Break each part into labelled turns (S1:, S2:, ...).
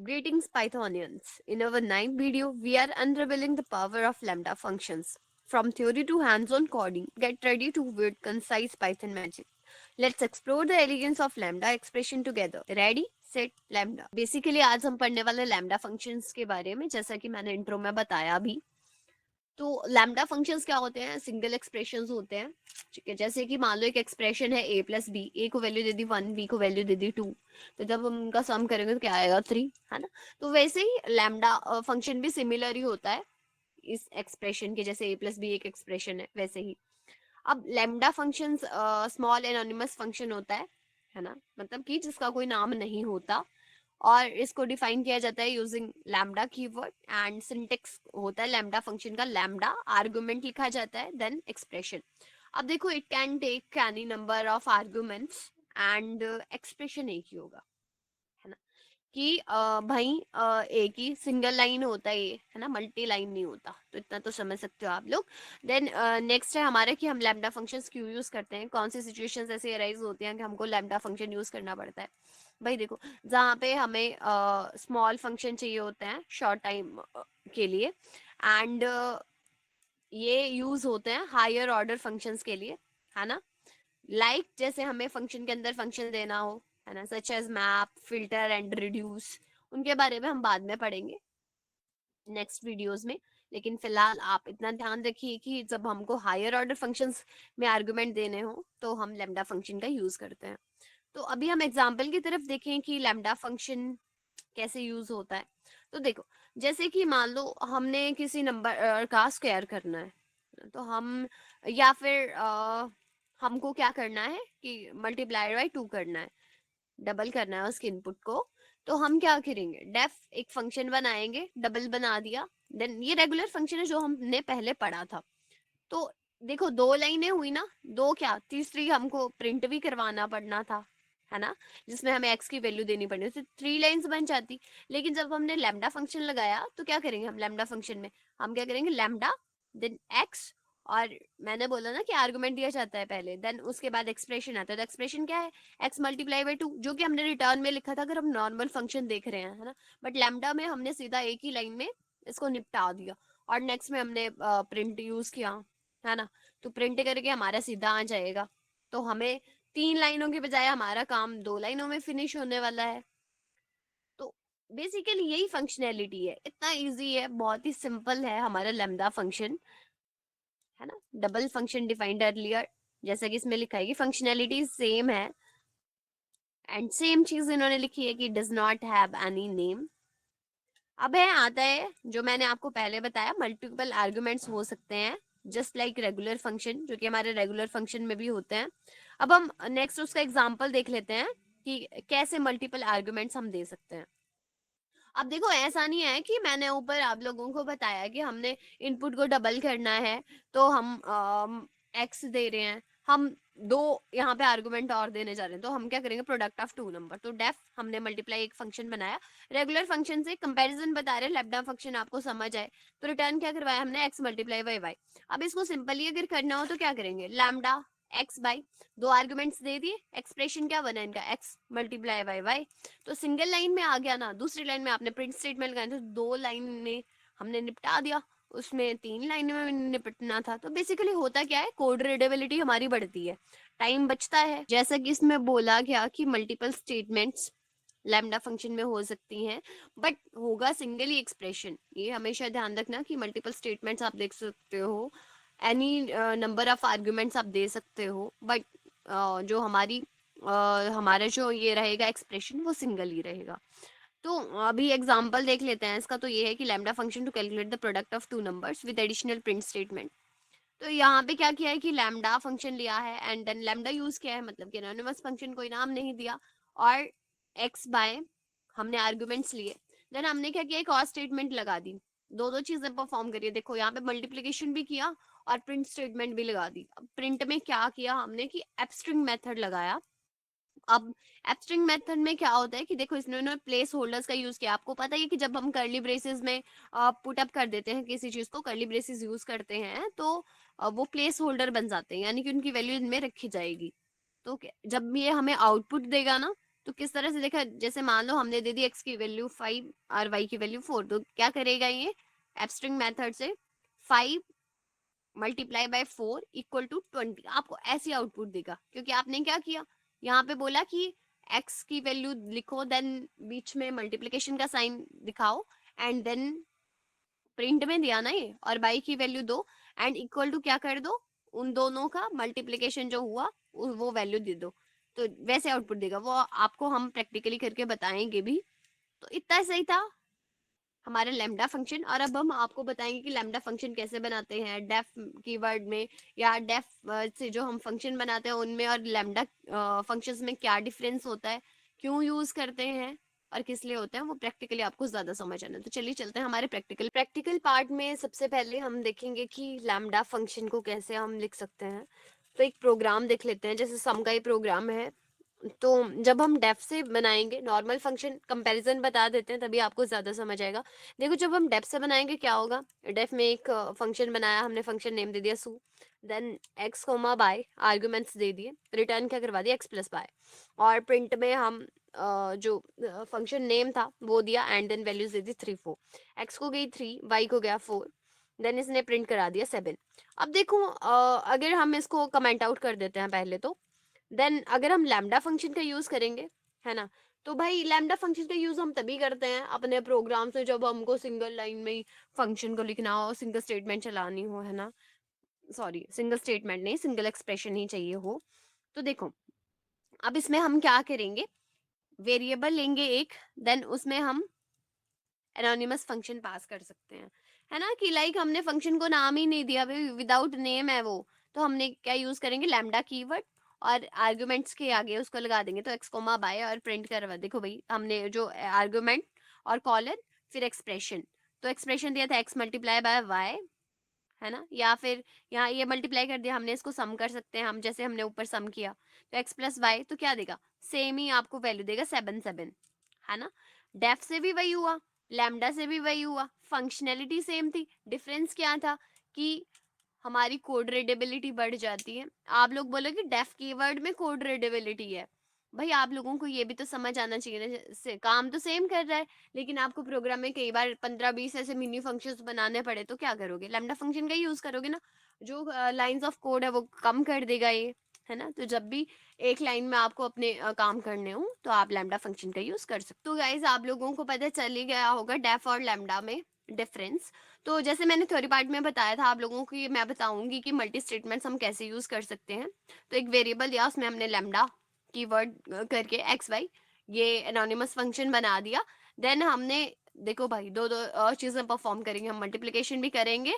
S1: Greetings Pythonians. In our ninth video, we are unraveling the power of lambda functions. From theory to hands-on coding, get ready to wield concise Python magic. Let's explore the elegance of lambda expression together. Ready, set, lambda. Basically आज हम पढ़ने वाले lambda functions के बारे में, जैसा कि मैंने इंट्रो में बताया भी। तो लैम्डा फंक्शंस क्या होते हैं? सिंगल एक्सप्रेशंस होते हैं, ठीक है। जैसे कि मान लो एक एक्सप्रेशन है a प्लस बी, ए को वैल्यू दे दी 1, बी को वैल्यू दे दी 2, तो जब हम उनका सम करेंगे तो क्या आएगा 3, है ना। तो वैसे ही लैम्डा फंक्शन भी सिमिलर ही होता है इस एक्सप्रेशन के, जैसे a प्लस बी एक एक्सप्रेशन है वैसे ही। अब lambda function small anonymous function होता है ना, मतलब कि जिसका कोई नाम नहीं होता, और इसको डिफाइन किया जाता है using lambda keyword. And syntax होता है लैम्डा फंक्शन का, लैम्डा आर्गुमेंट लिखा जाता है देन एक्सप्रेशन। अब देखो it can take any number of arguments and expression एक ही होगा, है ना। कि भाई एक ही सिंगल लाइन होता है ये, है ना, मल्टी लाइन नहीं होता। तो इतना तो समझ सकते हो आप लोग। देन नेक्स्ट है हमारे कि हम लैम्डा फंक्शंस क्यों यूज करते हैं, कौन सी सिचुएशंस ऐसे अराइज होती हैं कि हमको लैम्डा फंक्शन यूज करना पड़ता है। भाई देखो, जहाँ पे हमें स्मॉल फंक्शन चाहिए होते हैं शॉर्ट टाइम के लिए, एंड ये यूज होते हैं हायर ऑर्डर फंक्शंस के लिए, है ना। जैसे हमें फंक्शन के अंदर फंक्शन देना हो, है ना, such as map, filter and reduce. उनके बारे में हम बाद में पढ़ेंगे नेक्स्ट वीडियोस में। लेकिन फिलहाल आप इतना ध्यान रखिए कि जब हमको हायर ऑर्डर फंक्शंस में आर्गुमेंट देने हो तो हम लैम्डा फंक्शन का यूज करते हैं। तो अभी हम एग्जाम्पल की तरफ देखें कि लैम्डा फंक्शन कैसे यूज होता है। तो देखो, जैसे कि मान लो हमने किसी नंबर का स्क्वायर करना है, तो हम या फिर हमको क्या करना है कि मल्टीप्लाई बाय 2 करना है, डबल करना है उसके इनपुट को। तो हम क्या करेंगे, डेफ एक फंक्शन बनाएंगे, डबल बना दिया। देन ये रेगुलर फंक्शन है जो हमने पहले पढ़ा था। तो देखो दो लाइनें हुई ना, दो क्या तीसरी हमको प्रिंट भी करवाना पड़ना था, है ना, जिसमें हमें एक्स की वैल्यू देनी पड़नी थी, 3 लाइन्स बन जाती। लेकिन जब हमने लैम्डा फंक्शन लगाया तो क्या करेंगे हम लैम्डा फंक्शन में, हम क्या करेंगे लैम्डा देन एक्स, और मैंने बोला ना कि आर्गुमेंट दिया जाता है पहले, देन उसके बाद एक्सप्रेशन आता है। तो एक्सप्रेशन क्या है, एक्स मल्टीप्लाई बाई 2, जो कि हमने रिटर्न में लिखा था अगर हम नॉर्मल फंक्शन देख रहे हैं, है ना। बट लैम्डा में हमने सीधा एक ही लाइन में इसको निपटा दिया, और नेक्स्ट में हमने प्रिंट यूज किया, है ना। तो प्रिंट करके हमारा सीधा आ जाएगा। तो हमें 3 लाइनों के बजाय हमारा काम 2 लाइनों में फिनिश होने वाला है। तो बेसिकली यही फंक्शनैलिटी है, इतना इजी है, बहुत ही सिंपल है हमारा लैम्डा फंक्शन, है ना। डबल फंक्शन डिफाइंड अर्लियर, जैसा कि इसमें लिखा है कि फंक्शनैलिटी सेम है, एंड सेम चीज इन्होंने लिखी है कि does not have any name. अब है आता है जो मैंने आपको पहले बताया, मल्टीपल आर्गुमेंट्स हो सकते हैं जस्ट लाइक रेगुलर फंक्शन, जो कि हमारे रेगुलर फंक्शन में भी होते हैं। अब हम नेक्स्ट उसका एग्जांपल देख लेते हैं कि कैसे मल्टीपल आर्गुमेंट्स हम दे सकते हैं। अब देखो ऐसा नहीं है कि मैंने ऊपर आप लोगों को बताया कि हमने इनपुट को डबल करना है तो हम एक्स दे रहे हैं, हम दो यहाँ पे आर्गुमेंट और देने जा रहे हैं, तो हम क्या करेंगे प्रोडक्ट ऑफ 2 नंबर। तो डेफ हमने मल्टीप्लाई एक फंक्शन बनाया, रेगुलर फंक्शन से कंपैरिजन बता रहे हैं, लैम्डा फंक्शन आपको समझ आए। तो रिटर्न क्या करवाया हमने, एक्स मल्टीप्लाई बाई वाई। अब इसको सिंपली अगर करना हो तो क्या करेंगे, लैम्डा एक्स बाई, दो आर्गुमेंट्स दे दिए, एक्सप्रेशन क्या बना इनका, एक्स मल्टीप्लाई बाई वाई। तो सिंगल लाइन में आ गया ना, दूसरी लाइन में आपने प्रिंट स्टेटमेंट लगाया तो 2 लाइन में हमने निपटा दिया, उसमें 3 लाइन में निपटना था। तो बेसिकली होता क्या है, कोड रीडेबिलिटी हमारी बढ़ती है, टाइम बचता है। जैसा कि इसमें बोला गया कि मल्टीपल स्टेटमेंट्स लैम्डा फंक्शन में हो सकती हैं, बट होगा सिंगल ही एक्सप्रेशन। ये हमेशा ध्यान रखना कि मल्टीपल स्टेटमेंट्स आप देख सकते हो, एनी नंबर ऑफ आर्ग्यूमेंट्स आप दे सकते हो, बट जो हमारा जो ये रहेगा एक्सप्रेशन वो सिंगल ही रहेगा। तो अभी एग्जांपल देख लेते हैं इसका। तो ये है कि lambda function to calculate the product of 2 numbers with additional print statement. तो यहाँ पे क्या किया है कि लैम्डा फंक्शन लिया है एंड देन लैम्डा यूज किया है, मतलब कि एनोनिमस फंक्शन कोई नाम नहीं दिया, और एक्स बाय हमने आर्गुमेंट्स लिए। देन हमने क्या किया, एक और स्टेटमेंट लगा दी, दो दो चीजें परफॉर्म करिए। देखो यहाँ पे मल्टीप्लिकेशन भी किया और प्रिंट स्टेटमेंट भी लगा दी। अब प्रिंट में क्या किया हमने कि एब्स्ट्रिंग मेथड लगाया। अब एब्स्ट्रिंग मेथड में क्या होता है कि देखो इसने उन्होंने प्लेस होल्डर्स का यूज किया। आपको पता है कि जब हम कर्ली ब्रेसेस में पुट अप कर देते हैं किसी चीज को, कर्ली ब्रेसेस यूज करते हैं, तो वो प्लेस होल्डर बन जाते हैं, यानी कि उनकी वैल्यू इनमें रखी जाएगी। तो जब ये हमें आउटपुट देगा ना, तो किस तरह से देखा, जैसे मान लो हमने दे दी x की वैल्यू 5 और y की वैल्यू 4, तो क्या करेगा ये एब्स्ट्रिंग मेथड से 5 मल्टीप्लाई बाय 4 इक्वल टू 20, आपको ऐसी आउटपुट देगा। क्योंकि आपने क्या किया, यहाँ पे बोला कि x की वैल्यू लिखो, देन बीच में मल्टीप्लिकेशन का साइन दिखाओ, एंड देन प्रिंट में दिया ना ये, और y की वैल्यू दो, एंड इक्वल टू क्या कर दो, उन दोनों का मल्टीप्लिकेशन जो हुआ वो वैल्यू दे दो, तो वैसे आउटपुट देगा। वो आपको हम प्रैक्टिकली करके बताएंगे भी। तो इतना सही था हमारे लैम्डा फंक्शन। और अब हम आपको बताएंगे कि लैम्डा फंक्शन कैसे बनाते हैं डेफ कीवर्ड में, या डेफ से जो हम फंक्शन बनाते हैं उनमें, और लैम्डा फंक्शंस में क्या डिफरेंस होता है, क्यों यूज करते हैं और किस लिए होते हैं, वो प्रैक्टिकली आपको ज्यादा समझ आना है। तो चलिए चलते हैं हमारे प्रैक्टिकल पार्ट में। सबसे पहले हम देखेंगे कि लैम्डा फंक्शन को कैसे हम लिख सकते हैं। तो एक प्रोग्राम देख लेते हैं, जैसे सम का ही प्रोग्राम है। तो जब हम डेफ से बनाएंगे, नॉर्मल फंक्शन कंपैरिजन बता देते हैं तभी आपको ज्यादा समझ आएगा। देखो जब हम डेफ से बनाएंगे क्या होगा, डेफ में एक फंक्शन बनाया हमने, फंक्शन नेम दे दिया सू, then x comma y arguments दे दिए, रिटर्न क्या करवा दिया एक्स प्लस बाय, और प्रिंट में हम जो फंक्शन नेम था वो दिया, एंड देन वैल्यूज दे दी 3 4, एक्स को गई 3, वाई को गया 4, देन इसने प्रिंट करा दिया 7। अब देखो अगर हम इसको कमेंट आउट कर देते हैं पहले, तो देन अगर हम लैम्डा फंक्शन का यूज करेंगे, है ना, तो भाई लैम्डा फंक्शन का यूज हम तभी करते हैं अपने प्रोग्राम से जब हमको सिंगल लाइन में ही फंक्शन को लिखना हो, सिंगल स्टेटमेंट चलानी हो, है ना, सॉरी सिंगल स्टेटमेंट नहीं, सिंगल एक्सप्रेशन ही चाहिए हो। तो देखो अब इसमें हम क्या करेंगे, वेरिएबल लेंगे एक, देन उसमें हम एनोनिमस फंक्शन पास कर सकते हैं, है ना, कि लाइक हमने फंक्शन को नाम ही नहीं दिया, विदाउट नेम है वो, तो हमने क्या यूज करेंगे, लैम्डा कीवर्ड, और आर्गुमेंट्स के आगे उसको लगा देंगे, तो एक्स कोमा बाय और प्रिंट करवा, देखो भाई हमने जो आर्गुमेंट और कॉलन फिर एक्सप्रेशन, तो एक्सप्रेशन दिया था एक्स मल्टीप्लाई बाय वाई, है ना, या फिर यहाँ ये मल्टीप्लाई कर दिया हमने, इसको सम कर सकते हैं हम, जैसे हमने ऊपर सम किया, तो एक्स प्लस वाई तो क्या देगा, सेम ही आपको वैल्यू देगा 7 7, है ना। डेफ से भी वही हुआ, लैम्डा से भी वही हुआ, फंक्शनैलिटी सेम थी, डिफरेंस क्या था कि हमारी कोड रीडेबिलिटी बढ़ जाती है। आप लोग बोलोगे डेफ कीवर्ड में कोड रीडेबिलिटी है, भाई आप लोगों को ये भी तो समझ आना चाहिए ना, काम तो सेम कर रहा है, लेकिन आपको प्रोग्राम में कई बार 15 20 ऐसे मिनी फंक्शंस बनाने पड़े, तो क्या करोगे, लैम्डा फंक्शन का यूज करोगे ना, जो लाइंस ऑफ कोड है वो कम कर देगा ये, है ना। तो जब भी एक लाइन में आपको अपने काम करने हो तो आप लैम्डा फंक्शन का यूज कर सकते हो। तो गाइज आप लोगों को पता चल ही गया होगा डेफ और लैम्डा में डिफरेंस। तो जैसे मैंने थ्योरी पार्ट में बताया था आप लोगों को, ये मैं बताऊंगी कि मल्टी स्टेटमेंट्स हम कैसे यूज कर सकते हैं। तो एक वेरिएबल दिया, उसमें हमने लैम्डा कीवर्ड करके एक्स वाई ये एनोनिमस फंक्शन बना दिया, देन हमने देखो भाई दो दो चीजें परफॉर्म करेंगे, हम मल्टीप्लिकेशन भी करेंगे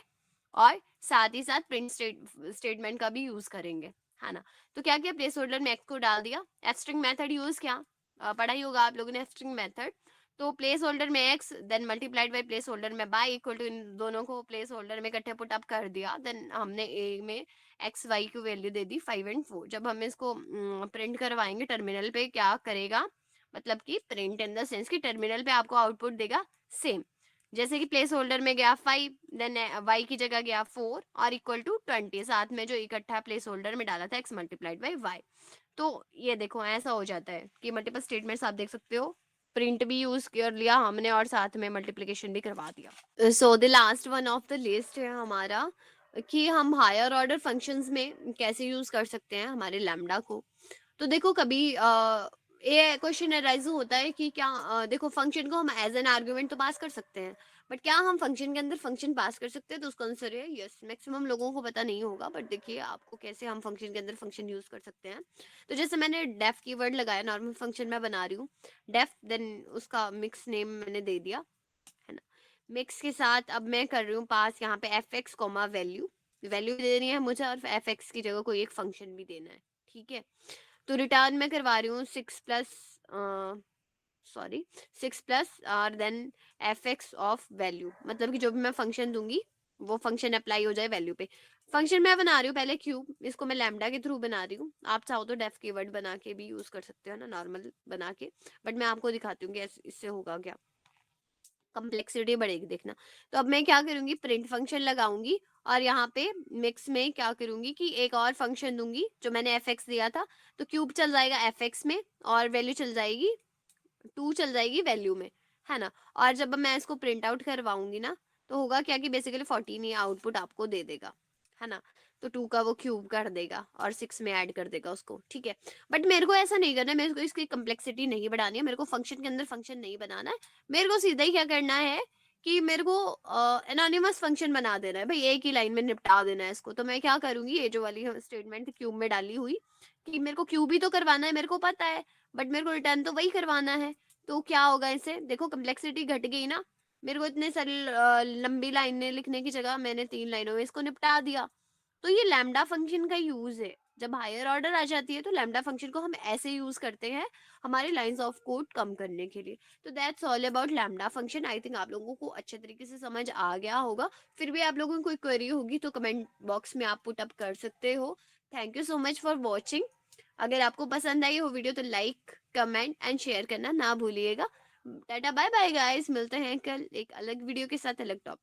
S1: और साथ ही साथ प्रिंट स्टेटमेंट का भी यूज करेंगे, है ना। तो क्या किया, प्लेस होल्डर में एक्स को डाल दिया, एस्ट्रिंग मेथड यूज किया, पढ़ा ही होगा आप लोगों ने एस्ट्रिंग मेथड। तो प्लेस होल्डर में X then multiplied by placeholder में बाय इक्वल टू, इन दोनों को प्लेस होल्डर में इकट्ठे पुट अप कर दिया, देन हमने ए में एक्स वाई की वैल्यू दे दी 5 एंड 4। जब हम इसको प्रिंट करवाएंगे टर्मिनल पे, क्या करेगा, मतलब कि प्रिंट इन द सेंस कि टर्मिनल पे आपको आउटपुट देगा सेम, जैसे कि प्लेस होल्डर में गया 5, देन वाई की जगह गया 4 और इक्वल टू 20, साथ में जो इकट्ठा प्लेस होल्डर में डाला था एक्स मल्टीप्लाइड बाई वाई। तो ये देखो ऐसा हो जाता है कि मल्टीपल स्टेटमेंट्स आप देख सकते हो, प्रिंट भी यूज कर लिया हमने और साथ में मल्टीप्लिकेशन भी करवा दिया। So the last one of the list है हमारा कि हम हायर ऑर्डर फंक्शंस में कैसे यूज कर सकते हैं हमारे लैम्डा को। तो देखो कभी ये क्वेश्चन अराइज होता है कि क्या देखो फंक्शन को हम एज एन आर्गुमेंट तो पास कर सकते हैं, बट क्या हम फंक्शन के अंदर फंक्शन पास कर सकते हैं, तो उसका आंसर है यस। मैक्सिमम लोगों को पता नहीं होगा, बट देखिए आपको कैसे हम फंक्शन के अंदर फंक्शन यूज कर सकते हैं। तो जैसे मैंने डेफ कीवर्ड लगाया, नॉर्मल फंक्शन मैं बना रही हूँ डेफ, देन उसका मिक्स नेम मैंने दे दिया, है ना। मिक्स के साथ अब मैं कर रही हूँ पास यहाँ पे F X comma value, value देनी है मुझे और एफ एक्स की जगह कोई एक फंक्शन भी देना है, ठीक है। तो रिटर्न में करवा रही हूँ 6 प्लस और then F X of value, मतलब कि जो भी मैं फंक्शन दूंगी वो फंक्शन अप्लाई हो जाए वैल्यू पे। फंक्शन मैं बना रही हूँ पहले क्यूब, इसको मैं लैम्डा के थ्रू बना रही हूँ, आप चाहो तो डेफ कीवर्ड बना के भी यूज कर सकते हो ना, नॉर्मल बना के, बट मैं आपको दिखाती हूँ कि इससे होगा क्या। कम्प्लेक्सिटी बढ़ेगी, देखना। तो अब मैं क्या करूंगी, प्रिंट फंक्शन लगाऊंगी और यहाँ पे मिक्स में क्या करूंगी कि एक और फंक्शन दूंगी जो मैंने एफ एक्स दिया था, तो क्यूब चल जाएगा एफ एक्स में और वैल्यू चल जाएगी 2 चल जाएगी वैल्यू में, है ना। और जब मैं इसको प्रिंट आउट करवाऊंगी ना, तो होगा क्या कि बेसिकली 14 ही आउटपुट आपको दे देगा, है ना। तो 2 का वो क्यूब कर देगा और 6 में ऐड कर देगा उसको, ठीक है। बट मेरे को ऐसा नहीं करना है, मेरे को इसकी कम्प्लेक्सिटी नहीं बढ़ानी है, मेरे को फंक्शन के अंदर फंक्शन नहीं बनाना है। मेरे को सीधा ही क्या करना है कि मेरे को एनोनिमस फंक्शन बना देना है भाई, एक ही लाइन में निपटा देना है इसको। तो मैं क्या करूंगी, ये जो वाली स्टेटमेंट क्यूब में डाली हुई कि मेरे को क्यूब ही तो करवाना है, मेरे को पता है, बट मेरे को रिटर्न तो वही करवाना है। तो क्या होगा इससे, देखो कम्प्लेक्सिटी घट गई ना। मेरे को इतने सारी लंबी लाइनें लिखने की जगह मैंने 3 लाइनों में इसको निपटा दिया। तो ये लैम्डा फंक्शन का यूज है। जब हायर ऑर्डर आ जाती है तो लैम्डा फंक्शन को हम ऐसे यूज करते हैं हमारी लाइंस ऑफ कोड कम करने के लिए। तो that's all about lambda function. I think आप लोगों को अच्छे तरीके से समझ आ गया होगा। फिर भी आप लोगों को कोई क्वेरी होगी तो कमेंट बॉक्स में आप पुट अप कर सकते हो। Thank you so much for watching. अगर आपको पसंद आई हो वीडियो तो लाइक कमेंट एंड शेयर करना ना भूलिएगा। टाटा बाय बाय गाइस, मिलते हैं कल एक अलग वीडियो के साथ, अलग टॉपिक।